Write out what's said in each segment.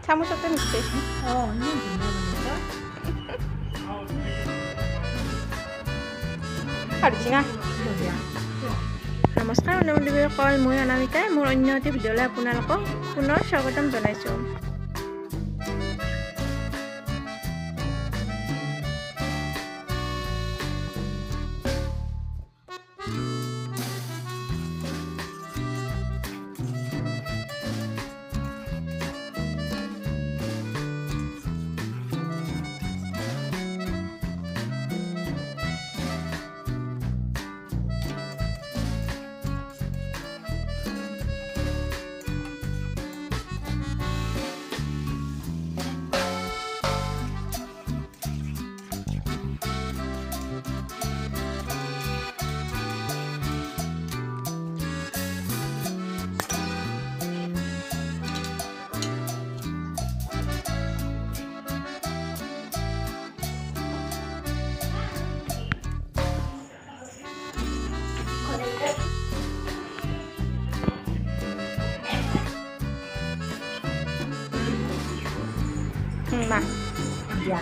참으셨대 미치. 완전 된다니까? Haru China. 그러게요. নমস্কাৰ অনুমতিসকল মই অনামিকাই মোৰ অন্য এটি ভিডিঅ'লৈ আপোনালোকক পুনৰ স্বাগতম জনাইছোঁ। মা 야.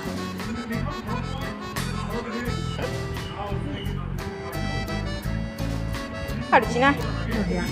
Haru China. 그러게요.